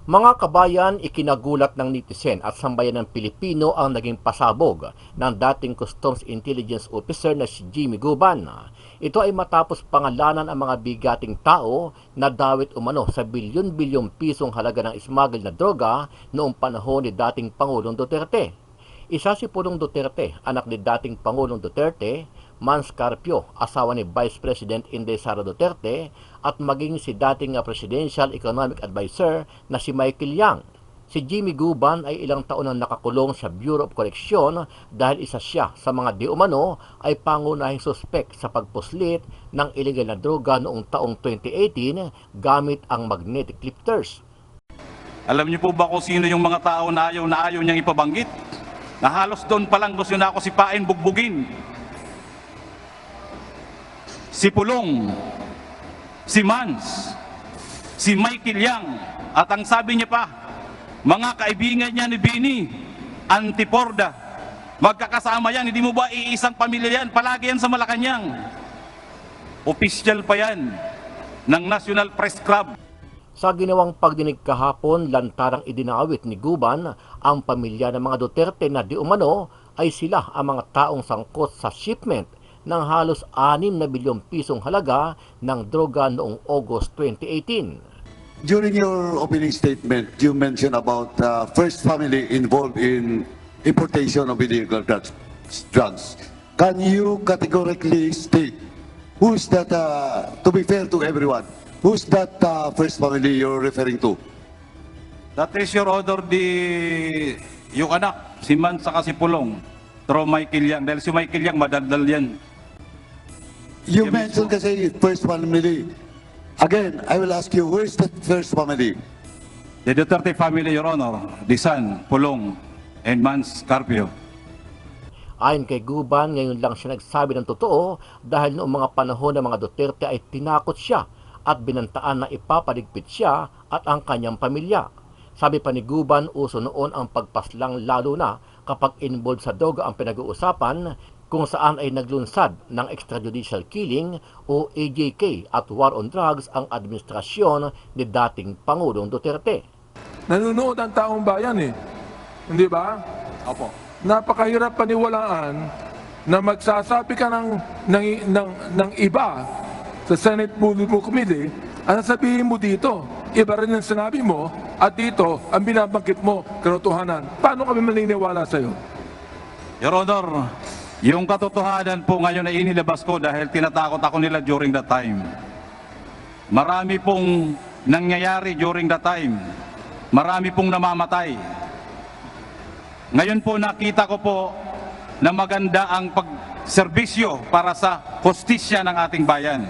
Mga kabayan, ikinagulat ng netizen at sambayan ng Pilipino ang naging pasabog ng dating Customs Intelligence Officer na si Jimmy Guban. Ito ay matapos pangalanan ang mga bigating tao na dawit umano sa bilyon-bilyong pisong halaga ng smuggled na droga noong panahon ni dating Pangulong Duterte. Isa si Pulong Duterte, anak ni dating Pangulong Duterte, Mans Carpio, asawa ni Vice President Inday Sara Duterte, at maging si dating Presidential Economic Advisor na si Michael Yang. Si Jimmy Guban ay ilang taon na nakakulong sa Bureau of Correction dahil isa siya sa mga di umano ay pangunahing suspek sa pagpuslit ng illegal na droga noong taong 2018 gamit ang magnetic lifters. Alam niyo po ba kung sino yung mga tao na ayaw niyang ipabanggit? Na halos doon pa lang gusto na ako sipain, bugbugin. Si Pulong, si Mans, si Michael Yang, at ang sabi niya pa, mga kaibigan niya ni Bini, Antiporda, magkakasama yan, hindi mo ba iisang pamilya yan, palagi yan sa Malacanang. Opisyal pa yan ng National Press Club. Sa ginawang pagdinig kahapon, lantarang idinawit ni Guban ang pamilya ng mga Duterte na di umano ay sila ang mga taong sangkot sa shipment ng halos 6 na bilyong pisong halaga ng droga noong August 2018. During your opening statement, you mentioned about first family involved in importation of illegal drugs. Can you categorically state who's that, to be fair to everyone, who's that first family you're referring to? That is your order, yung anak, si Mans saka si Pulong, through Michael Yang, dahil si Michael Yang madaldal yan. You mentioned kasi first family. Again, I will ask you, where's the first family? The Duterte family, Your Honor, the son, Pulong, and Mans Carpio. Ayon kay Guban, ngayon lang siya nagsabi ng totoo dahil noong mga panahon ng mga Duterte ay tinakot siya at binantaan na ipapaligpit siya at ang kanyang pamilya. Sabi pa ni Guban, uso noon ang pagpaslang lalo na kapag involved sa droga ang pinag-uusapan, kung saan ay naglunsad ng extrajudicial killing o AJK at war on drugs ang administrasyon ni dating Pangulong Duterte. Nanonood ang taong bayan eh. Hindi ba? Opo. Napakahirap paniwalaan na magsasabi ka ng iba sa Senate Bulletin Committee, ang sabihin mo dito, iba rin ang sinabi mo, at dito, ang binabanggit mo, katotohanan. Paano kami maniniwala sa'yo? Your Honor, yung katotohanan po ngayon ay inilabas ko dahil tinatakot ako nila during that time. Marami pong nangyayari during that time. Marami pong namamatay. Ngayon po nakita ko po na maganda ang pagserbisyo para sa hustisya ng ating bayan.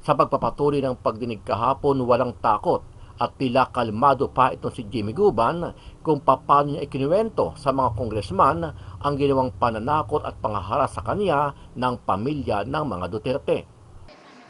Sa pagpapatuloy ng pagdinig kahapon, walang takot at tila kalmado pa itong si Jimmy Guban kung paano niya ikinuwento sa mga kongresman ang ginawang pananakot at pangaharas sa kanya ng pamilya ng mga Duterte.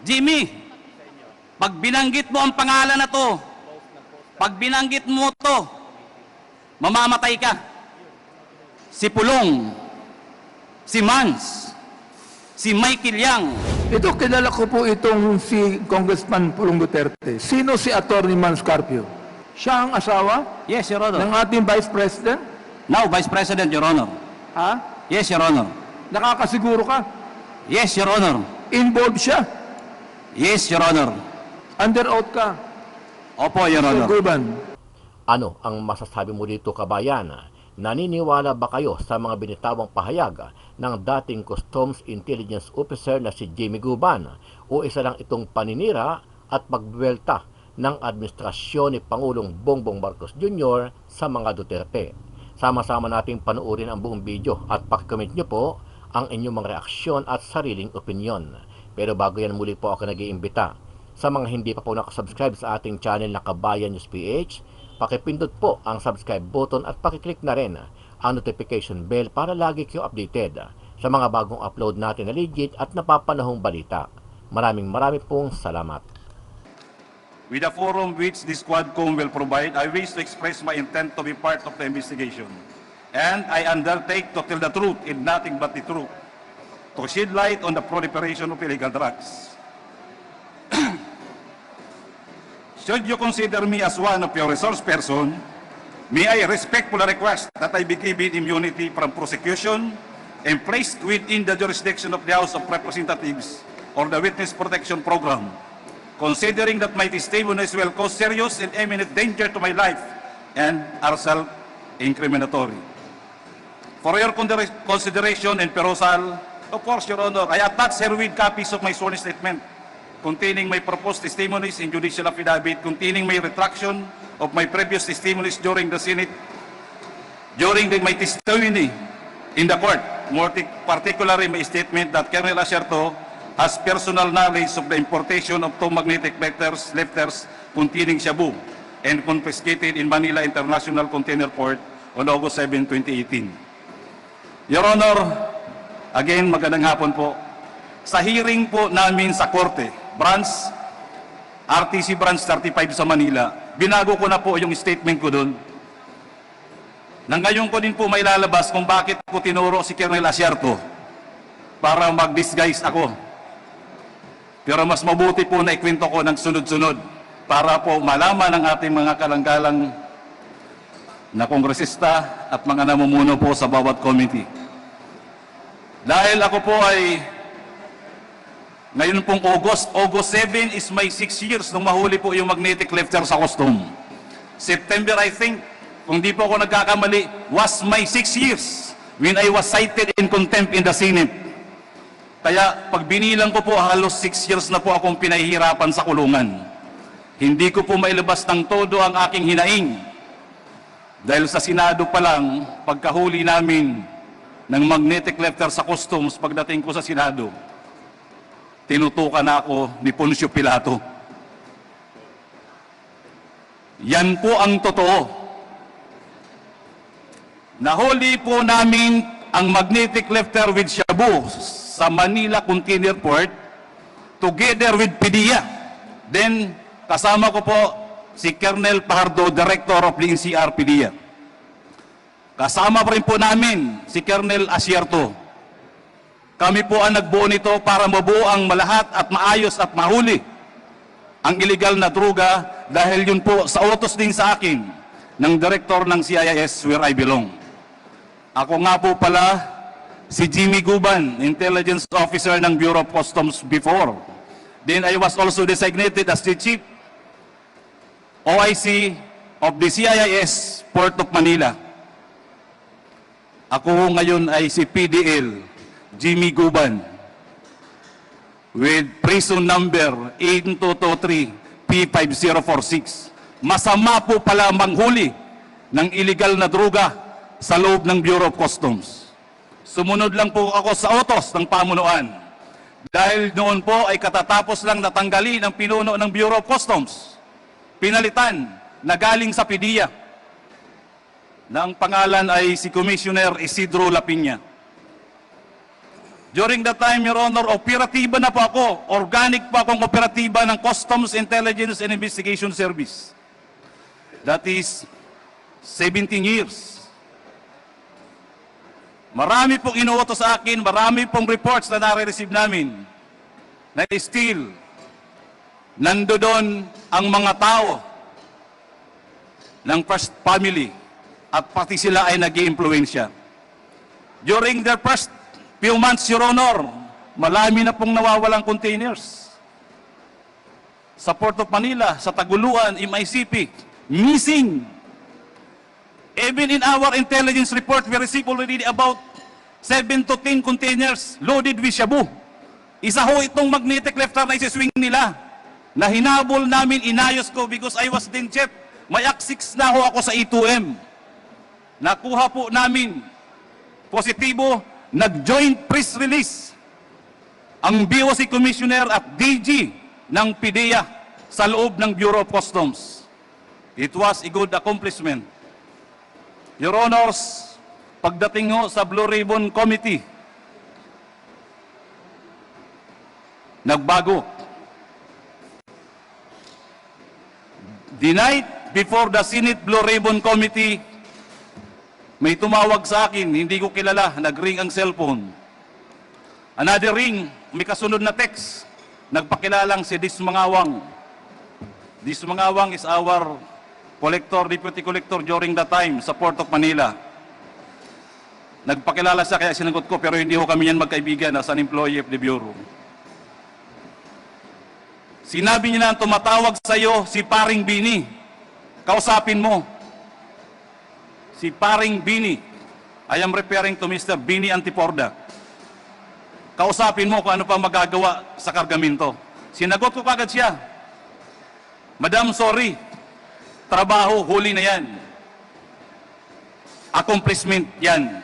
Jimmy, pag binanggit mo ang pangalan na to, pag binanggit mo to, mamamatay ka. Si Pulong, si Mans, si Michael Yang. Ito, kilala ko po itong si Congressman Pulong Duterte. Sino si Atty. Mans Carpio? Siya ang asawa Yes, Your Honor. ng ating Vice President? Now, Vice President, Your Honor. Ha? Yes, Your Honor. Nakakasiguro ka? Yes, Your Honor. Involved siya? Yes, Your Honor. Under oath ka? Opo, Your Honor. Guban. Ano ang masasabi mo dito, kabayan? Naniniwala ba kayo sa mga binitawang pahayag ng dating Customs Intelligence Officer na si Jimmy Guban o isa lang itong paninira at pagbuwelta ng administrasyon ni Pangulong Bongbong Marcos Jr. sa mga Duterte? Sama-sama nating panuorin ang buong video at pakicomment nyo po ang inyong mga reaksyon at sariling opinyon. Pero bago yan, muli po ako nag-iimbita sa mga hindi pa po nakasubscribe sa ating channel na Kabayan News PH, pakipindot po ang subscribe button at pakiclick na rin ang notification bell para lagi kayo updated sa mga bagong upload natin na legit at napapanahong balita. Maraming pong salamat. With the forum which this Quadcom will provide, I wish to express my intent to be part of the investigation. And I undertake to tell the truth and nothing but the truth, to shed light on the proliferation of illegal drugs. should you consider me as one of your resource person, may I respectfully request that I be given immunity from prosecution and placed within the jurisdiction of the House of Representatives or the Witness Protection Program, considering that my testimonies will cause serious and imminent danger to my life and are self-incriminatory. For your consideration and perusal, of course, Your Honor, I attach herewith copies of my sworn statement containing my proposed testimonies in judicial affidavit, containing my retraction of my previous testimonies during the Senate, my testimony in the court, more particularly my statement that Colonel Asierto has personal knowledge of the importation of two magnetic lifters containing shabu and confiscated in Manila International Container Port on August 7, 2018. Your Honor, again, magandang hapon po. Sa hearing po namin sa Korte, RTC Branch 35 sa Manila, binago ko na po yung statement ko doon. Nang ngayon ko din po may lalabas kung bakit ko tinuro si Colonel Asierto para mag-disguise ako. Pero mas mabuti po na ikwento ko ng sunod-sunod para po malaman ng ating mga kalanggalang na kongresista at mga namumuno po sa bawat committee. Dahil ako po ay ngayon pong August 7 is my 6 years nung mahuli po yung magnetic lifter sa custom. September, I think, kung di po ako nagkakamali, was my 6 years when I was cited in contempt in the Senate. Kaya pag binilang ko po, halos 6 years na po akong pinahihirapan sa kulungan. Hindi ko po mailabas ng todo ang aking hinaing. Dahil sa Senado pa lang, pagkahuli namin ng magnetic lifter sa customs, pagdating ko sa Senado, tinutukan na ako ni Poncio Pilato. Yan po ang totoo. Nahuli po namin ang magnetic lifter with shabu sa Manila Container Port together with PDEA. Then, kasama ko po si Colonel Pajardo, Director of the NCR PDEA. Kasama pa rin po namin si Colonel Asierto. Kami po ang nagbuo nito para mabuo ang malahat at maayos at mahuli ang illegal na droga dahil yun po sa utos din sa akin ng Director ng CIS where I belong. Ako nga po pala si Jimmy Guban, Intelligence Officer ng Bureau of Customs before. Then I was also designated as the Chief OIC of the CIS Port of Manila. Ako ngayon ay si PDL Jimmy Guban with prison number 8223 P5046. Masama po pala manghuli ng illegal na droga sa loob ng Bureau of Customs. Sumunod lang po ako sa utos ng pamunuan. Dahil noon po ay katatapos lang natanggalin ang pinuno ng Bureau of Customs. Pinalitan na galing sa PDEA na ang pangalan ay si Commissioner Isidro Lapiña. During that time, Your Honor, operatiba na po ako. Organic po akong operatiba ng Customs Intelligence and Investigation Service. That is 17 years. Marami pong inuutos sa akin, marami pong reports na nare-receive namin na still nandoon ang mga tao ng First Family at pati sila ay nag-i-impluensya. During their first few months, Your Honor, malami na pong nawawalang containers. Sa Port of Manila, sa Taguluan, MICP, missing. Even in our intelligence report, we received already about 7 to 10 containers loaded with shabu. Isa ho itong magnetic lifter na isiswing nila na hinabol namin, inayos ko because I was then chef. May Act 6 na ho ako sa E2M. Nakuha po namin positibo, nag-joint press release ang BOC Commissioner at DG ng PDEA sa loob ng Bureau of Customs. It was a good accomplishment. Your Honors, pagdating ho sa Blue Ribbon Committee, nagbago. The night before the Senate Blue Ribbon Committee, may tumawag sa akin, hindi ko kilala, nag-ring ang cellphone. Another ring, may kasunod na text, nagpakilalang si Dis Mangawang. This Mangawang is our collector, deputy collector during the time sa Port of Manila. Nagpakilala siya kaya sinagot ko, pero hindi ho kami yan magkaibigan as an employee of the Bureau. Sinabi niya na tumatawag sa iyo si Paring Bini. Kausapin mo. Si Paring Bini. I am referring to Mr. Bini Antiporda. Kausapin mo kung ano pa magagawa sa kargamento. Sinagot ko kagad siya. Madam, sorry. Trabaho, huli na yan. Accomplishment yan.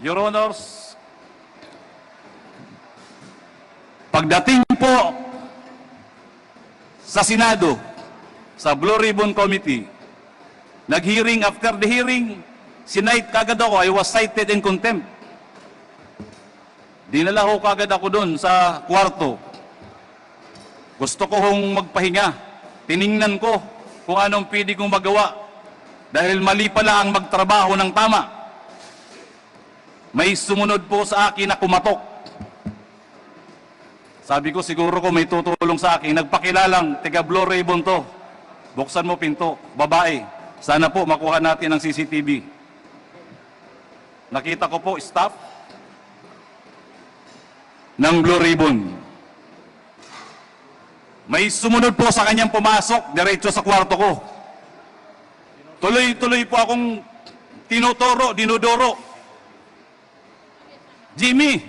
Your Honors, pagdating po sa Senado, sa Blue Ribbon Committee, nag-hearing, after the hearing, sinight kagad ako, I was cited in contempt. Dinala ko kagad ako doon sa kwarto. Gusto ko hong magpahinga. Tiningnan ko kung anong pwede kong magawa. Dahil mali pala ang magtrabaho ng tama. May sumunod po sa akin na kumatok. Sabi ko, siguro ko may tutulong sa akin. Nagpakilalang, tiga Blue Ribbon to. Buksan mo pinto, babae. Sana po makuha natin ang CCTV. Nakita ko po, staff ng Blue Ribbon. May sumunod po sa kanyang pumasok, diretso sa kwarto ko. Tuloy-tuloy po akong dinodoro. Jimmy,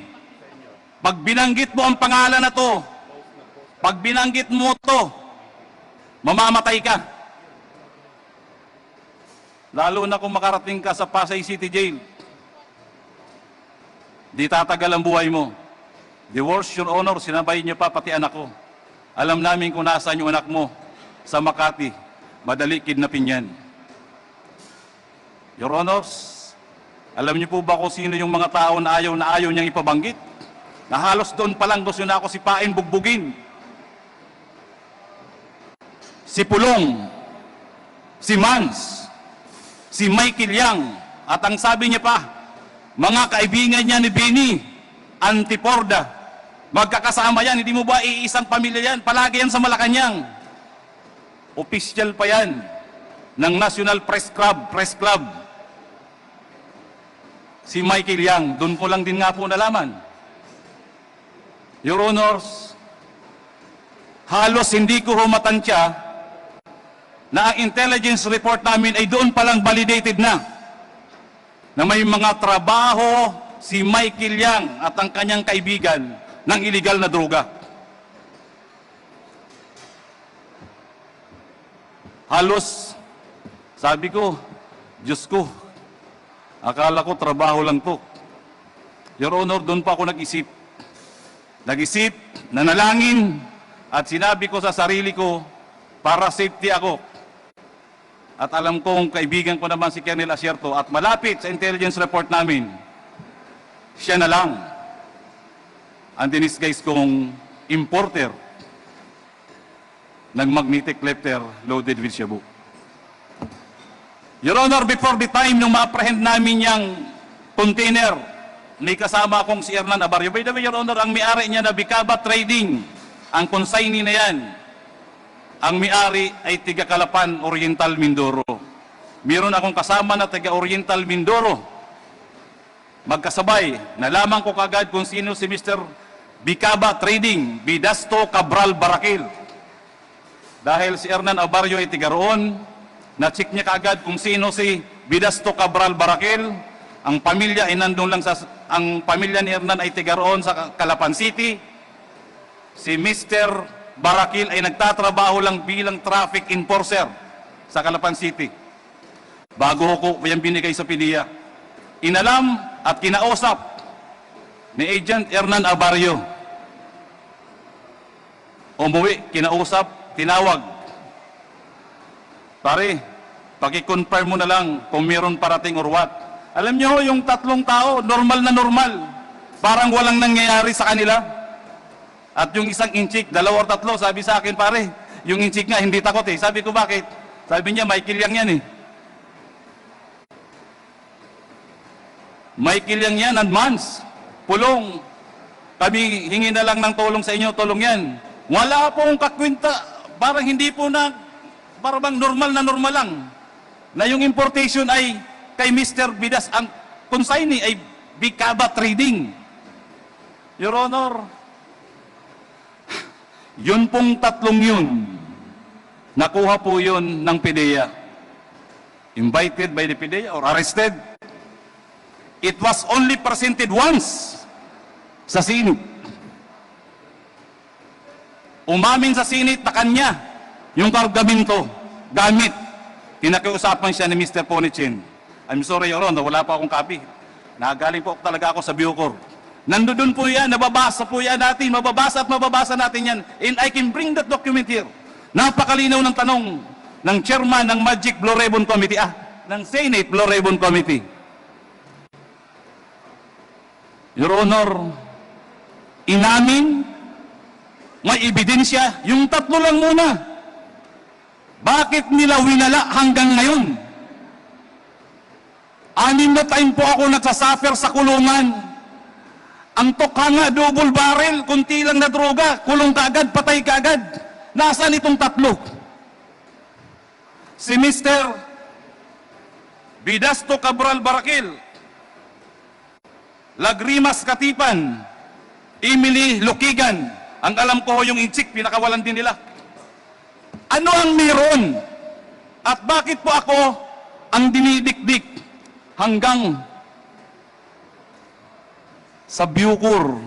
pag binanggit mo ang pangalan na to, pag binanggit mo to, mamamatay ka. Lalo na kung makarating ka sa Pasay City Jail. Di tatagal ang buhay mo. The worst, Your Honor, sinabay niyo pa pati anak ko. Alam namin kung nasaan yung anak mo sa Makati. Madali kidnapin yan. Your Honors, alam niyo po ba kung sino yung mga tao na ayaw niyang ipabanggit? Na halos doon pa lang gusto na ako sipain, bugbugin. Si Pulong, si Mans, si Michael Yang, at ang sabi niya pa, mga kaibigan niya ni Bini, Antiporda, magkakasama yan, hindi mo ba iisang pamilya yan? Palagi yan sa Malacanang. Official pa yan ng National Press Club. Si Michael Yang, doon ko lang din nga po nalaman. Your Honors, halos hindi ko humatansya na ang intelligence report namin ay doon palang validated na may mga trabaho si Michael Yang at ang kanyang kaibigan ng illegal na droga. Halos, sabi ko, Diyos ko, akala ko trabaho lang to. Your Honor, doon pa ako nag-isip. Nag-isip, nanalangin, at sinabi ko sa sarili ko, para safety ako. At alam kong kaibigan ko naman si Colonel Asierto, at malapit sa intelligence report namin, siya na lang ang dinisguise kong importer ng magnetic lifter loaded with shabu. Your Honor, before the time nung ma-apprehend namin yung container, may kasama akong si Hernan Abarrio. By the way, Your Honor, ang may-ari niya na Bicaba Trading, ang consignee na yan, ang may-ari ay tiga Calapan, Oriental, Mindoro. Meron akong kasama na tiga Oriental, Mindoro. Magkasabay, nalaman ko kagad kung sino si Mr. Bicaba Trading, Bidasto Cabral Barakil. Dahil si Hernan Abarrio ay tiga roon, na-check niya kaagad kung sino si Bidasto Cabral Barakil. Ang pamilya ay nandun lang ang pamilya ni Hernan ay tiga roon sa Calapan City. Si Mr. Barakil ay nagtatrabaho lang bilang traffic enforcer sa Calapan City. Bago ko yung binigay sa PDEA. Inalam at kinausap ni Agent Hernan Abarrio. Umuwi, kinausap, tinawag. Pare, paki-confirm mo na lang kung meron parating or what. Alam niyo, yung tatlong tao, normal na normal. Parang walang nangyayari sa kanila. At yung isang inchik, 2 or 3, sabi sa akin, pare, yung inchik nga, hindi takot eh. Sabi ko, bakit? Sabi niya, Michael Yang yan eh. Michael Yang yan, and Mans, Pulong. kami hingi na lang ng tulong sa inyo, tulong yan. Wala pong kakwinta, parang hindi po parang bang normal lang, na yung importation ay kay Mr. Bidas, ang consignee ay Bicaba Trading. Your Honor, yun pong tatlong yun, nakuha po yun ng PDEA. Invited by the PDEA or arrested. It was only presented once sa Senate. Umamin sa Senate na kanya yung kargamento, gamit. Pinakiusapan siya ni Mr. Ponichin. I'm sorry, Your Honor, wala pa akong copy. Nagaling po talaga ako sa Bucor. Nandoon po yan, nababasa po yan natin, mababasa at mababasa natin yan. And I can bring that document here. Napakalinaw ng tanong ng chairman ng Magic Blue Ribbon Committee, ng Senate Blue Ribbon Committee. Your Honor, inamin, may ebidensya, yung tatlo lang muna. Bakit nila winala hanggang ngayon? 6 na time po ako nagsasuffer sa kulungan. Ang tokha nga, double barrel, kunti lang na droga, kulong kaagad, patay kaagad. Nasaan itong tatlo? Si Mr. Bidasto Cabral Barakil, Lagrimas Katipan, Emily Lukigan, ang alam ko yung inchik, pinakawalan din nila. Ano ang meron? At bakit po ako ang dinidikdik hanggang sa Bucor?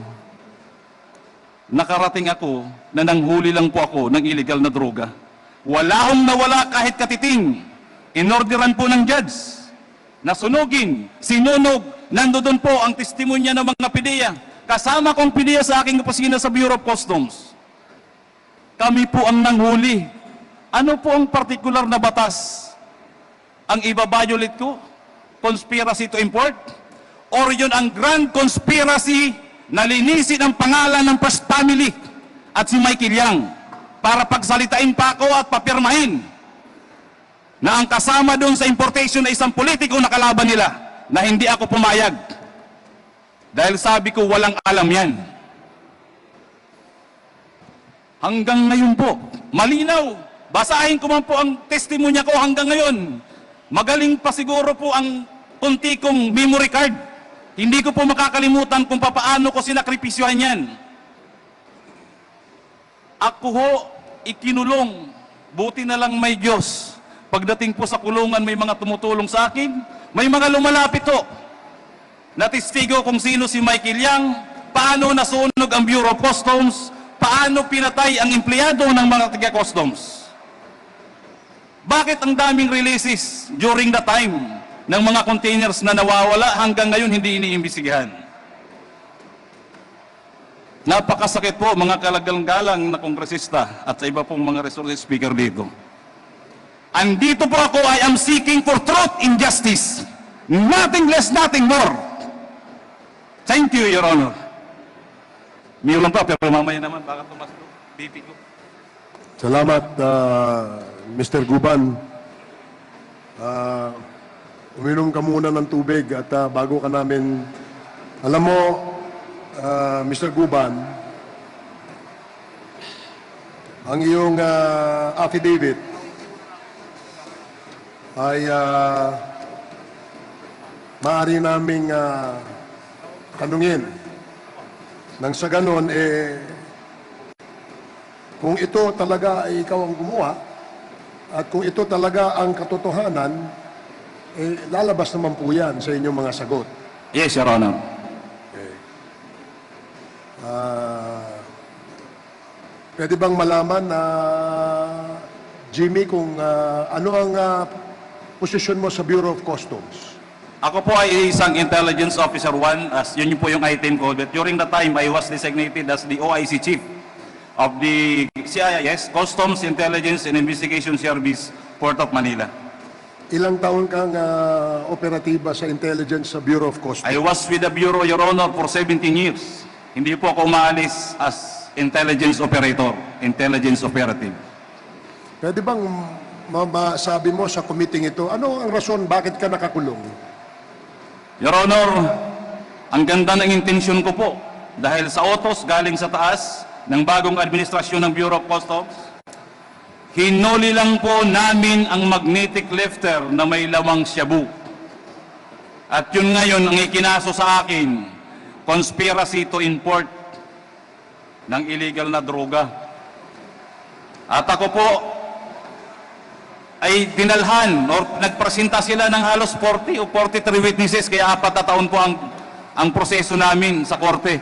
Nakarating ako na nanghuli lang po ako ng illegal na droga. Wala akong nawala kahit katiting. Inorderan po ng judge na sunugin, sinunog. Nandoon po ang testimonya ng mga PDEA. Kasama kong PDEA sa aking opisina sa Bureau of Customs. Kami po ang nanghuli. Ano po ang particular na batas ang ibabiolate ko? Conspiracy to import? Or yun ang grand conspiracy na linisin ang pangalan ng First Family at si Michael Yang para pagsalitain pa ako at papirmahin na ang kasama doon sa importation na isang politiko na kalaban nila na hindi ako pumayag. Dahil sabi ko walang alam yan. Hanggang ngayon po, malinaw. Basahin ko man po ang testimonya ko hanggang ngayon. Magaling pa siguro po ang kunti kong memory card. Hindi ko po makakalimutan kung papaano ko sinakripisyohan yan. Ako ho, ikinulong. Buti na lang may Diyos. Pagdating po sa kulungan, may mga tumutulong sa akin. May mga lumalapit ho. Natestigo kung sino si Michael Yang, paano nasunog ang Bureau of Customs, paano pinatay ang empleyado ng mga taga-customs. Bakit ang daming releases during the time ng mga containers na nawawala hanggang ngayon hindi iniimbestigahan? Napakasakit po mga kalagalang-galang na kongresista at sa iba pong mga resource speaker dito. Andito po ako, I am seeking for truth and justice. Nothing less, nothing more. Thank you, Your Honor. Mayroon pa, pero mamaya naman, baka tumas ko, pipi ko. Salamat, Mr. Guban. Uminom ka muna ng tubig at bago ka namin, alam mo, Mr. Guban, ang iyong affidavit ay maaari naming tanungin. Nang sa ganon, kung ito talaga ay ikaw ang gumawa, at kung ito talaga ang katotohanan, lalabas naman po yan sa inyong mga sagot. Yes, Your Honor. Pwede bang malaman na Jimmy, kung ano ang posisyon mo sa Bureau of Customs? Ako po ay isang Intelligence Officer 1, as yun po yung item ko. But during the time, I was designated as the OIC Chief of the CIS, Customs Intelligence and Investigation Service, Port of Manila. Ilang taon kang operatiba sa intelligence sa Bureau of Customs? I was with the Bureau, Your Honor, for 17 years. Hindi po ako umaalis as intelligence operator, intelligence operative. Pwede bang masabi mo sa committee ito, ano ang rason bakit ka nakakulong? Your Honor, ang ganda ng intensyon ko po. dahil sa utos galing sa taas ng bagong administrasyon ng Bureau of Customs, hinuli lang po namin ang magnetic lifter na may lawang shabu. At yun ngayon ang ikinaso sa akin, conspiracy to import ng illegal na droga. At ako po ay dinalhan or nagpresenta sila ng halos 40 o 43 witnesses, kaya 4 na taon po ang proseso namin sa korte.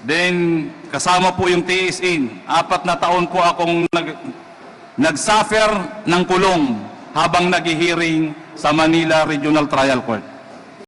Then, kasama po yung TSN. 4 na taon po akong nagsuffer ng kulong habang naghihiring sa Manila Regional Trial Court.